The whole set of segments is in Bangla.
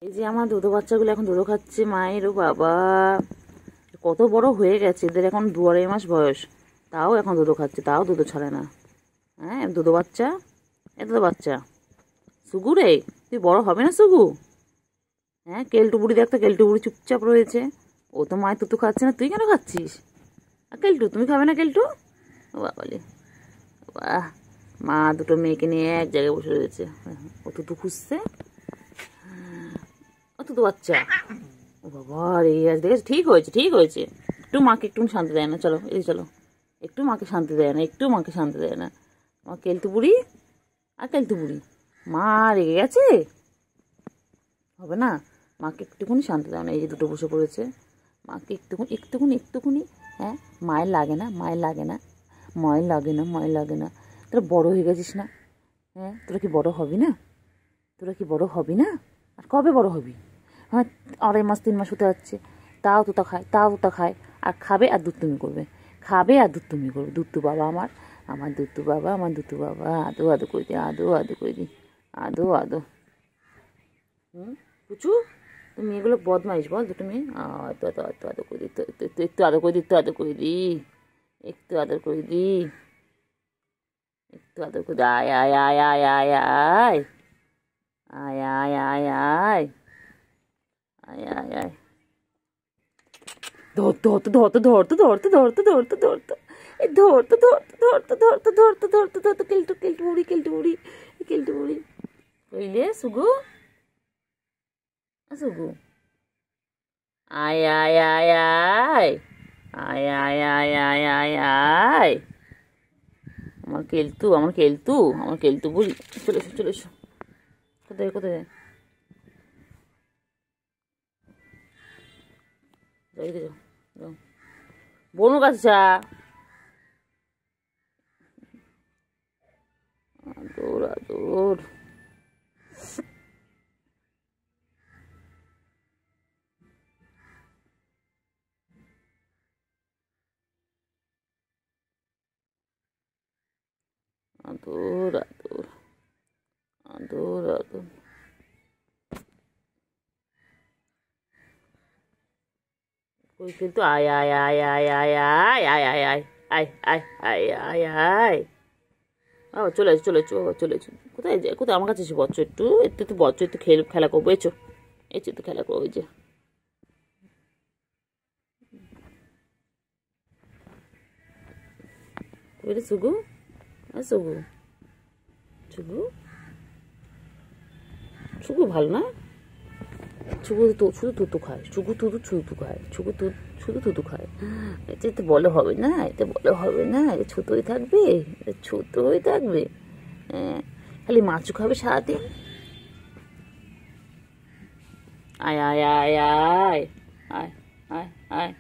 এই যে আমার দুধো বাচ্চাগুলো এখন দুধো খাচ্ছে মায়ের। ও বাবা, কত বড় হয়ে গেছে, এদের এখন 2-2.5 মাস বয়স, তাও এখন দুধো খাচ্ছে, তাও দুধো ছাড়ে না। হ্যাঁ, দুধো বাচ্চা, এত বাচ্চা। সুগু রে, তুই বড় হবে না সুগু? হ্যাঁ, কেলটু বুড়ি দেখ তো, কেলটু বুড়ি চুপচাপ রয়েছে। ও তো মায়ের তুতু খাচ্ছে না, তুই কেন খাচ্ছিস? আর কেলটু, তুমি খাবে না কেলটু? ও বাবালে, বাহ, মা দুটো মেয়েকে নিয়ে এক জায়গায় বসে রয়েছে। ও তুতু খুঁজছে, ও তুতু বাচ্চা। ও বাবা রে, আজ দেখেছ, ঠিক হয়েছে, ঠিক হয়েছে। একটু মাকে একটু শান্তি দেয় না, চলো এই চলো, একটু মাকে শান্তি দেয় না, একটু মাকে শান্তি দেয় না। মা কেলটু বুড়ি আর কেলটু বুড়ি, মা রেগে গেছে, হবে না। মাকে একটুখানি শান্তি দেয় না। এই যে দুটো বসে পড়েছে, মাকে একটুখানি একটুখানি একটুখানি। হ্যাঁ, মায়ের লাগে না, মায়ের লাগে না, মায়ের লাগে না, মায়ের লাগে না। তোরা বড় হয়ে গেছিস না? হ্যাঁ, তোরা কি বড় হবি না? তোরা কি বড় হবি না? আর কবে বড় হবি? হ্যাঁ, 2.5 মাস 3 মাস হতে যাচ্ছে, তাও তোতা খায়, তাও তোতা খায়। আর খাবে আর দুধ তুমি করবে, খাবে আর দুধ তুমি করবে। দুধটু বাবা আমার, আমার দুধটু বাবা, আমার দুধটু বাবা। আদো আদো করে দিই, আদো আদো করে দিই, আদো আদো। পুচু, তুমি এগুলো বদমাইশ বল দুটো মেয়ে। একটু আদো একটু আদো করে দিই, একটু আদো করে দিই, একটু আদো করে দিই, একটু আদর করে দিই, একটু আদর করে দিই। আয় আয় আয় আয় আয় আয় আয় আয় আয় আয় আয় আয় আয়। ধরতে ধরতে ধরতে ধরতে ধরতে ধরতে ধরতে এই ধরতে ধরতে ধরতে ধরতে ধরতে ধরতে ধরতে কেলটু কেলটু বুড়ি, কেলটু বুড়ি, কেলটু বুড়ি কইলে সুগু, সুগু আয় আয় আয় আয় আয় আয় আয় আয় আয় আয়। আমার কেলটু, আমার কেলটু, আমার কেলটু বুড়ি, চলে এসো চলে এসো। কোথায় কোথায় যায়? যাই যাও যাও, বনু কাছে যা। আদর আদর। আদর আদর আদর আদর। কই কিন্তু আয় আয় আয় আয় আয় আয় আয় আয় আয় আয় আয় আয় আয় আয়। বাবা চলে এসো চলে এসো, বাবা চলে এসো। কোথায় যায়, কোথায়? আমার কাছে এসে বচ্চ, একটু একটু একটু বচ্চ, একটু খেলা করবো, এসো এসো, একটু খেলা করবো। ওই যে বুঝলি সুগু, হ্যাঁ সুগু, সুগু, সুগু ভালো না? সুগু তো শুধু তুতু খায়, সুগু তুতু ছুতু খায়, সুগু শুধু তুতু খায়। এতে বলে হবে না, এতে বলে হবে না, এটা ছোটই থাকবে, এটা ছোটই থাকবে। হ্যাঁ, খালি মাছু খাবে সারাদিন। আয় আয় আয় আয় আয় আয় আয়।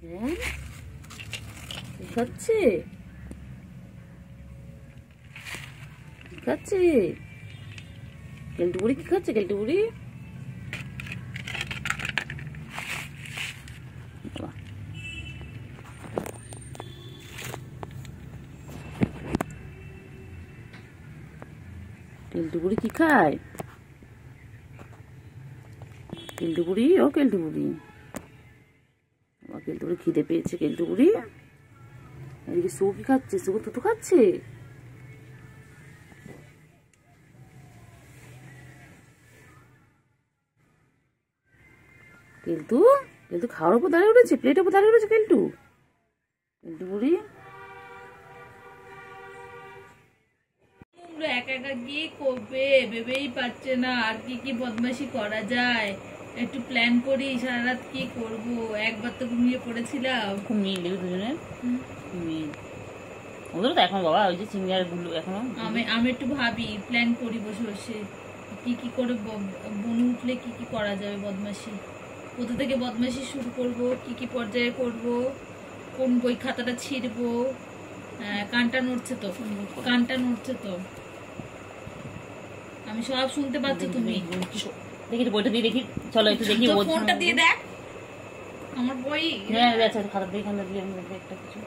হ্যাঁ, কি খাচ্ছে, কি খাচ্ছে কেলটু বুড়ি, কি খাচ্ছে কেলটু বুড়ি? কেলটু বুড়ি কি খায়? কেলটু বুড়ি, ও কেলটু বুড়ি, কেলটু বুড়ি খিদে পেয়েছে। কেলটু বুড়ি এদিকে সুগু কি খাচ্ছে? সুগু তুতু খাচ্ছে। কেলটু, কেলটু খাওয়ার উপর দাঁড়িয়ে উঠেছে, প্লেটের উপর দাঁড়িয়ে উঠেছে কেলটু। কেলটু বুড়ি একা একা কি করবে ভেবেই পাচ্ছে না, আর কি কি বদমাশি করা যায় একটু প্ল্যান করি। সারা রাত কি করব, একবার তো ঘুমিয়ে পড়েছিলাম। খুব মিল দেখি দুজনের, মিল। ওদের তো এখন বাবা ওই যে চিংড়ি গুলো এখনো। আমি একটু ভাবি, প্ল্যান করি বসে বসে কি কি করে বনু উঠলে কি কি করা যাবে বদমাশি, কোথা থেকে বদমাশি শুরু করব, কি কি পর্যায়ে করব, কোন বই খাতাটা ছিঁড়বো। কানটা নড়ছে তো, কানটা নড়ছে তো, আমি সব শুনতে পাচ্ছি। তুমি দেখি বইটা দিয়ে দেখি, চলো একটু দেখি। ফোনটা দিয়ে দেখ আমার বই। হ্যাঁ আচ্ছা, খাতা দিয়ে, খাতা দিয়ে আমি একটা কিছু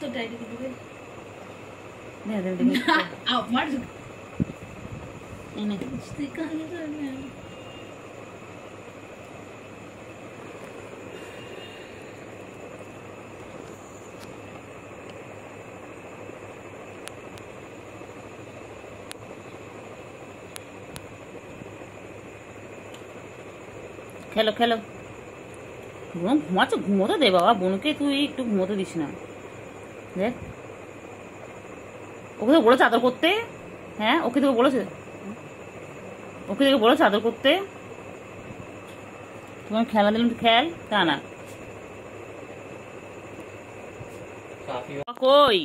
তো ডায়েরি আমার এনে খেলো খেলো ঘুমাচ্ছ, ঘুমোতে দে বাবা, বোনকে তুই একটু ঘুমোতে দিস না। দেখ ওকে তো বলেছে আদর করতে, হ্যাঁ ওকে তোকে বলেছে, ওকে তোকে বলেছে আদর করতে। তোমার খেলা দিলাম খেল, তা না কই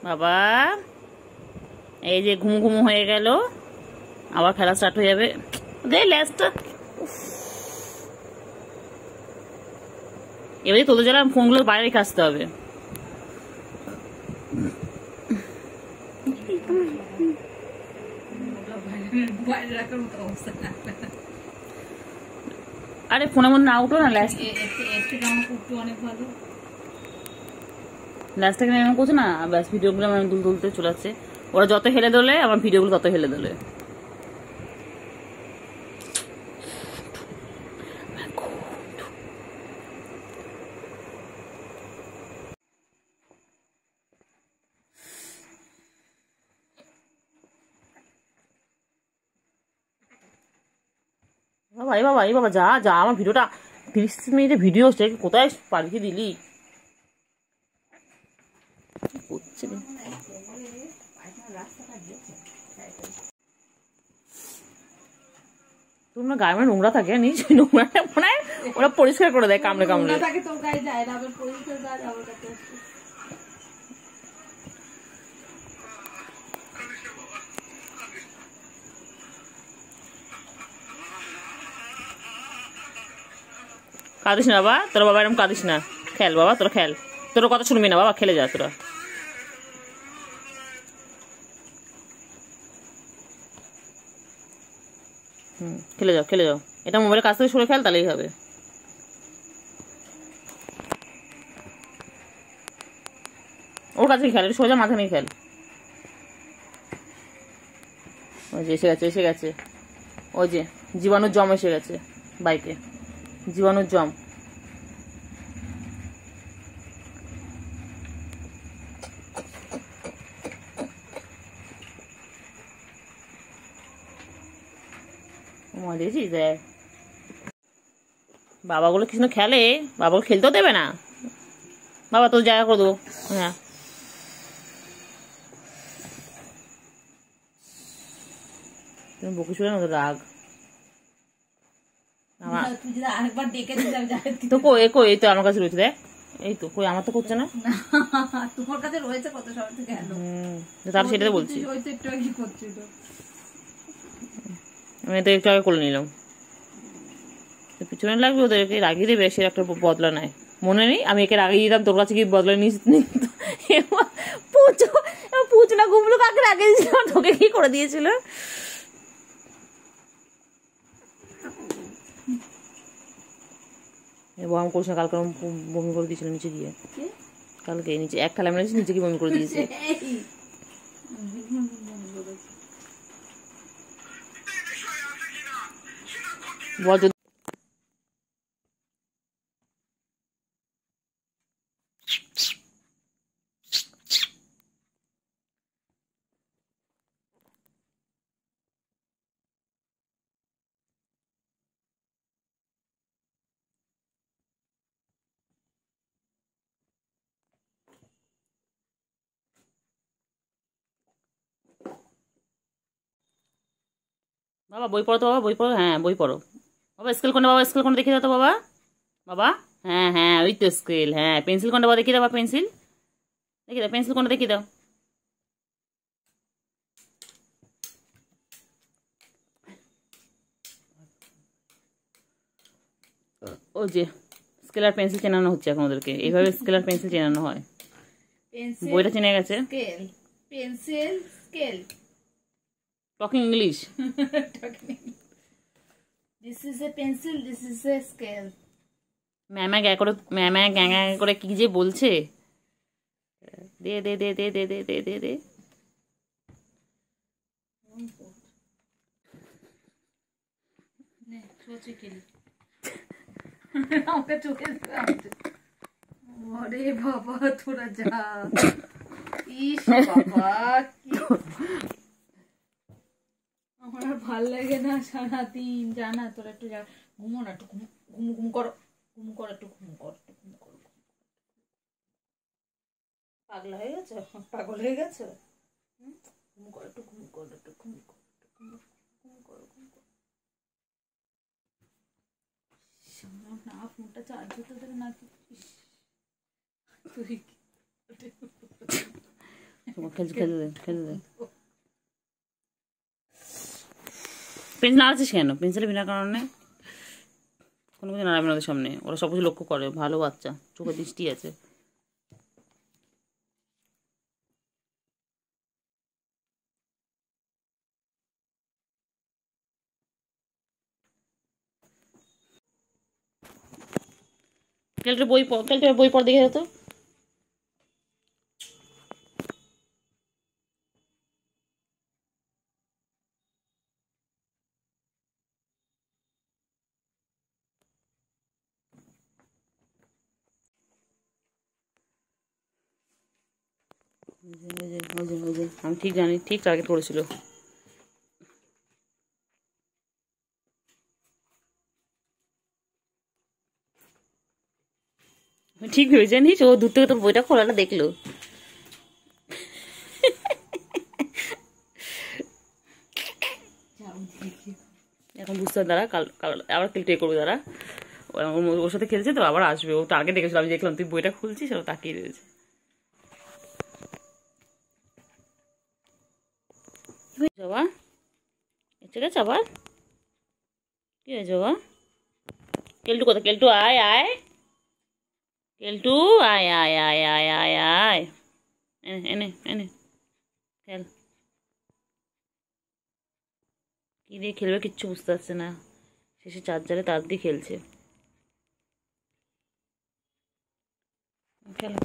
বাবা, এই যে ঘুম ঘুম হয়ে গেল, আবার খেলা স্টার্ট হয়ে যাবে। দে ল্যাসটা, এবারে তোদের যারা ফোনগুলো বাইরে রেখে আসতে হবে। আরে ফোনের মধ্যে না উঠো না, অনেক ভালো ল্যাসটাকে এমন করছে না, ব্যাস ভিডিওগুলো আমার দুল দুলতে চলে যাচ্ছে। ওরা যত হেলে দোলে আমার ভিডিওগুলো তত হেলে দোলে। বাবা এই বাবা এই বাবা, যা যা, আমার ভিডিওটা 30 মিনিটের ভিডিও হচ্ছে, কোথায় পাঠিয়ে দিলি? তোমরা গায়ে নোংরা থাকে, নিজ নোংরাটা মনে হয় ওরা পরিষ্কার করে দেয় কামড়ে কামড়ে। কাঁদিস না বাবা, তোর বাবা এরকম কাঁদিস না, খেল বাবা, তোরা খেল, তোর কথা শুনবি না বাবা, খেলে যা তোরা। খেলে যাও খেলে যাও, এটা মোবাইলের কাছ থেকে সরে খেল, তাহলেই হবে। ওর কাছে খেল, এটা সোজা মাথা নিয়ে খেল। ওই যে এসে গেছে এসে গেছে, ওই যে জীবাণুর জম এসে গেছে বাইকে, জীবাণুর জম। দেখেছিস দেখ, বাবাগুলো কিছু খেলে, বাবাগুলো খেলতেও দেবে না, বাবা তোর জায়গা করে দেবো। হ্যাঁ তুমি বকে শুনে না, রাগ তো কই কই, এই তো আমার কাছে রয়েছে, দেখ এই তো কই, আমার তো করছে না, তোমার কাছে রয়েছে কত সব থেকে, তার সেটাতে বলছি, আমি তো একটু আগে করে নিলাম। পিছনে লাগবে, ওদেরকে রাগিয়ে দেবে, সে একটা বদলা নেয়। মনে নেই আমি একে রাগিয়ে দিতাম, তোর কাছে কি বদলা নিস? পুচু না গুমলু কাকে রাগিয়ে দিয়েছিল, তোকে কি করে দিয়েছিল? বমি করছে না, কালকে বমি করে দিয়েছিল নিচে গিয়ে, কালকে নিচে এক থালা মেরেছি, নিচে গিয়ে বমি করে দিয়েছে। বল যদি বাবা বই পড়ো তো বাবা, বই পড়ো, হ্যাঁ বই পড়ো বাবা। স্কেল কোনটা বাবা, স্কেল কোনটা দেখিয়ে দাও তো বাবা, বাবা হ্যাঁ হ্যাঁ ওই তো স্কেল, হ্যাঁ পেন্সিল কোনটা বাবা দেখিয়ে দাও, পেন্সিল দেখিয়ে দাও, পেন্সিল কোনটা দেখিয়ে দাও। ও যে স্কেল আর পেন্সিল চেনানো হচ্ছে এখন ওদেরকে, এইভাবে স্কেল আর পেন্সিল চেনানো হয়। বইটা চিনে গেছে, pencil scale, talking English. This is a pencil, this is a scale. ম্যামা গ্যা করে, ম্যামা গ্যাঁ গ্যাঁ করে কি যে বলছে, দে দে দে দে দে দে দে দে দে। আমাকে চোখে আরে বাবা তোরা যা ইস বাবা কি আমার আর ভাল লাগে না সারাদিন জানা তোরা একটু যা ঘুমো না একটু ঘুমু ঘুমু করো একটু ঘুমু করো পাগলা হয়ে গেছে পাগল হয়ে গেছে ঘুমু করো একটু ঘুমু করো একটু ঘুমু করো না ফোনটা চার্জ হতে দেবে না তুই খেলতে দে পেন্সিল নাড়াচ্ছিস কেন? পেন্সিলের বিনা কারণে কোনো কিছু নাড়াবে না ওদের সামনে, ওরা সব কিছু লক্ষ্য করে, ভালো বাচ্চা, চোখে দৃষ্টি আছে। কেলটে বই পড় দেখে যেত। আমি ঠিক জানি, ঠিক টার্গেট করেছিল। ঠিক ভেবে জানিস, ও দূর থেকে তোর বইটা খোলাটা দেখলো। এখন বুঝতে দাঁড়া, কাল আবার কেলটে করবে দাঁড়া, ওর সাথে খেলছে তো আবার আসবে। ও তো আগে দেখেছিল, আমি দেখলাম তুই বইটা খুলছিস, ও তাকিয়ে রয়েছে। বাবা এসে গেছে আবার, কি হয়েছে বাবা? কেলটু কোথায়? কেলটু আয় আয়, কেলটু আয় আয় আয় আয় আয় আয়, এনে এনে খেল। কি দিয়ে খেলবে কিচ্ছু বুঝতে পারছে না, শেষে চার্জারে তার দিয়ে খেলছে। খেলো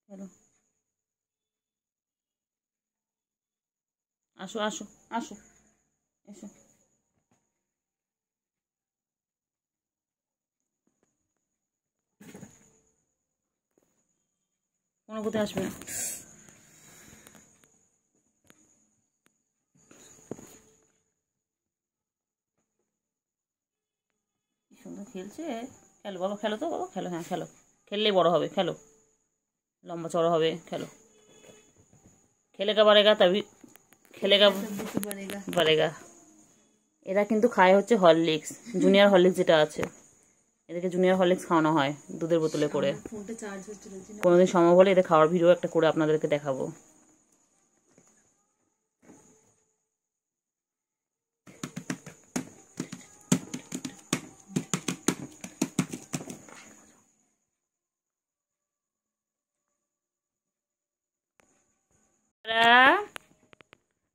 খেলো, আসো আসো আসো, এসো। কোনো কোথায় আসবে না। কি সুন্দর খেলছে। খেলো বাবা, খেলো তো বাবা, খেলো, হ্যাঁ খেলো, খেললেই বড় হবে, খেলো লম্বা চড়া হবে, খেলো। খেলেগা বাড়েগা তবে, খেলেগা বাড়েগা। এরা কিন্তু খায় হচ্ছে হরলিক্স, জুনিয়র হরলিক্স যেটা আছে, এদেরকে জুনিয়র হরলিক্স খাওয়ানো হয় দুধের বোতলে করে। কোনোদিন সম্ভব হলে এদের খাওয়ার ভিডিও একটা করে আপনাদেরকে দেখাবো।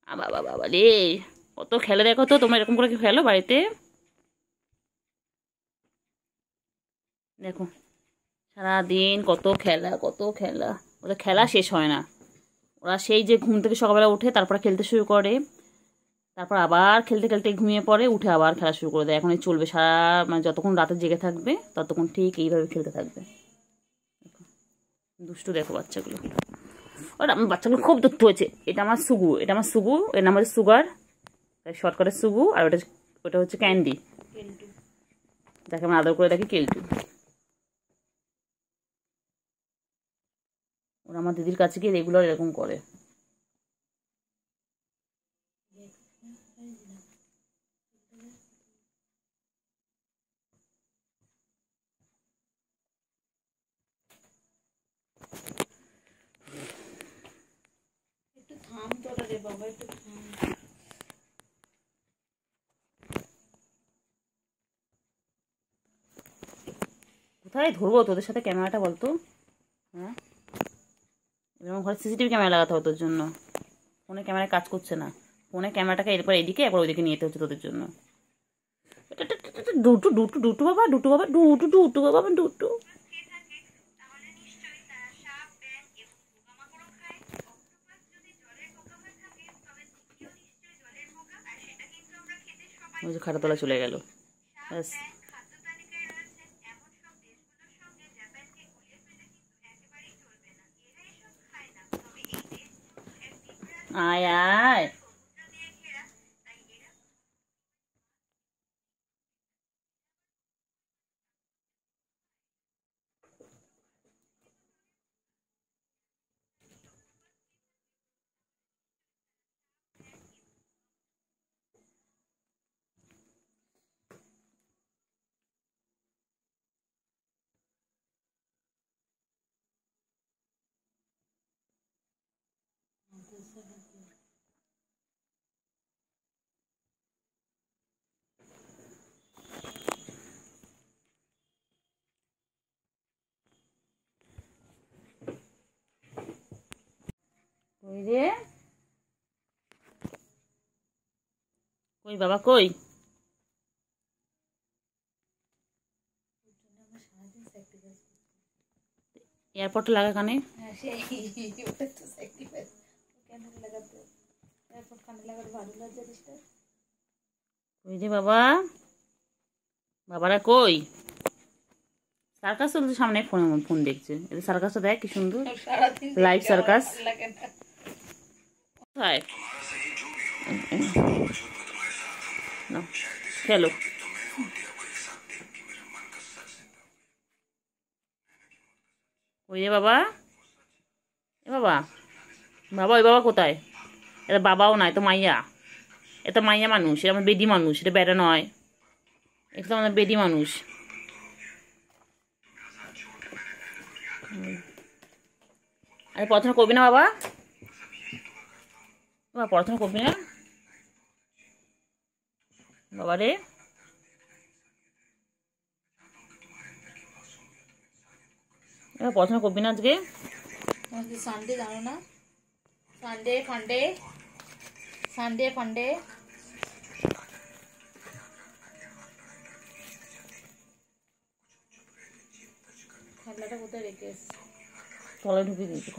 বাবা বাবা রে, কত খেলে দেখো তো তোমরা, এরকম করে কি খেলো বাড়িতে? দেখো সারাদিন কত খেলা কত খেলা, ওদের খেলা শেষ হয় না। ওরা সেই যে ঘুম থেকে সকালবেলা উঠে তারপর খেলতে শুরু করে, তারপর আবার খেলতে খেলতে ঘুমিয়ে পড়ে, উঠে আবার খেলা শুরু করে দেয়। এখন এই চলবে সারা, মানে যতক্ষণ রাতে জেগে থাকবে ততক্ষণ ঠিক এইভাবে খেলতে থাকবে। দুষ্টু দেখো বাচ্চাগুলো, ওরা আমার বাচ্চাগুলো খুব দুষ্টু হয়েছে। এটা আমার সুগু, এর নাম হচ্ছে সুগার, শর্টকাটের সুগু, আর ওটা হচ্ছে ক্যান্ডি, যাকে আমরা আদর করে দেখি কেলটু। ওরা আমার দিদির কাছে গিয়ে রেগুলার এরকম করে। একটু থাম তোরা রে বাবা, একটু থাম। কোথায় ধরবো তোদের সাথে ক্যামেরাটা বলতো? হ্যাঁ এবার আমার ঘরে সিসিটিভি ক্যামেরা লাগাতে হবে তোর জন্য। ফোনে ক্যামেরায় কাজ করছে না, ফোনে ক্যামেরাটাকে এরপর এদিকে একবার ওইদিকে নিয়ে যেতে হচ্ছে তোদের জন্য। ডুটু ডুটু ডুটু বাবা, ডুটু বাবা, ডুটু ডুটু বাবা, ডুটু। ওই যে খাটাতলা চলে গেল। ব্যাস, আয় আয়। কই রে, কই বাবা কই? এয়ারপোর্টে লাগা কানে। কই রে বাবা, বাবারা কই? সার্কাস চলছে সামনে, ফোন দেখছে। এই সার্কাসটা দেখ কি সুন্দর, লাইভ সার্কাস। কোথায় খেলো? ওই রে বাবা, এ বাবা, বাবা ওই বাবা কোথায়? এটা বাবাও নয়, তো মাইয়া। এটা মাইয়া মানুষ, এটা আমার বেডি মানুষ, এটা বেড়া নয়, এটা তো আমাদের বেডি মানুষ। আরে পড়াশোনা করবি না বাবা? বাবা পড়াশোনা করবি না বাবা রে? এবার পড়াশোনা করবি না আজকে? সানডে জানো না? সানডে ফান্ডে, সানডে ফান্ডে। খেলাটা কোথায় রেখে এসছি? তলায় ঢুকিয়ে দিয়েছি।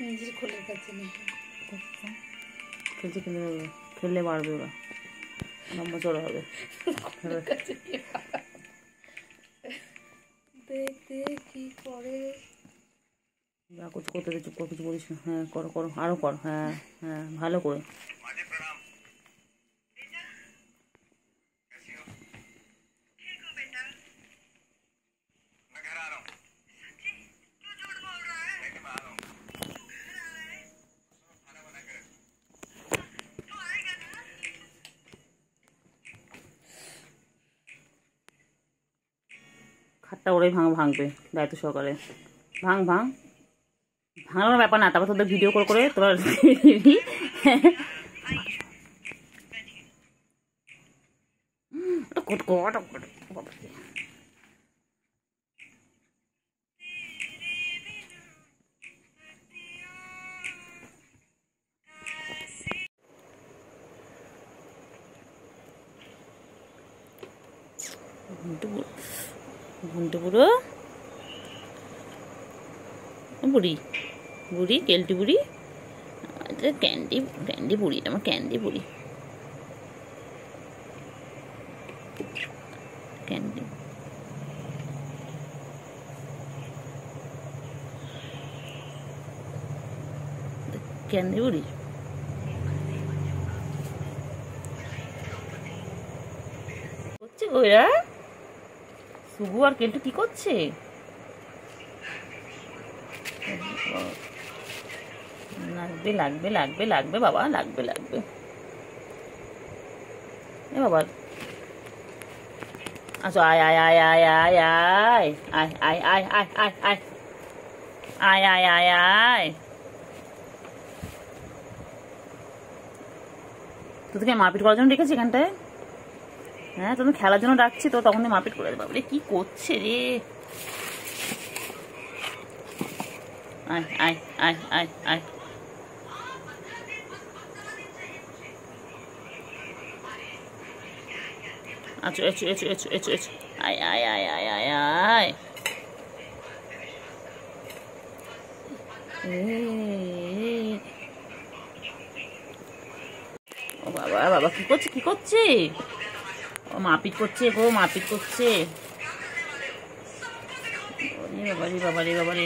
নিজের খোলার কাছে নেই, খেলছে, খেললে বাড়বে, ওরা লম্বা চড়া হবে। দেখতে কি করে, যা করতে করতে চুপ করে কিছু বলিস না। হ্যাঁ করো করো, আরো কর। হ্যাঁ হ্যাঁ ভালো করে। খাটটা ওরাই ভাঙবে দায়িত্ব সহকারে। ভাঙ ভাঙ, ভাঙানোর ব্যাপার না, তারপর তোদের ভিডিও করে তোরা দিবি। ঘুমটে বুড়ো, বুড়ি বুড়ি, কেলটি বুড়ি, ক্যান্ডি ক্যান্ডি বুড়ি, আমার ক্যান্ডি বুড়ি, ক্যান্ডি ক্যান্ডি বুড়ি। করছে ওরা সুগু আর কেলটু কি করছে? লাগবে লাগবে লাগবে লাগবে বাবা, লাগবে লাগবে। এ বাবা আচ্ছা, আয় আয় আয় আয় আয় আয় আয় আয় আয় আয় আয় আয় আয় আয় আয় আয়, তোদেরকে মারপিট করার জন্য ডেকেছি এখানটায়? হ্যাঁ, তুমি খেলার জন্য ডাকছি তো, তখন মারপিট করে দেবো। কি করছে রে? আয় আয় আয় আয় আয়, আচ্ছা এসো এসো এসো এসো এসো, আয় আয় আয় আয় আয় আয়। ও বাবা বাবা, কি করছে কি করছে? ও মারপিট করছে গো, মারপিট করছে। বাবারে বাবারে বাবারে বাবারে।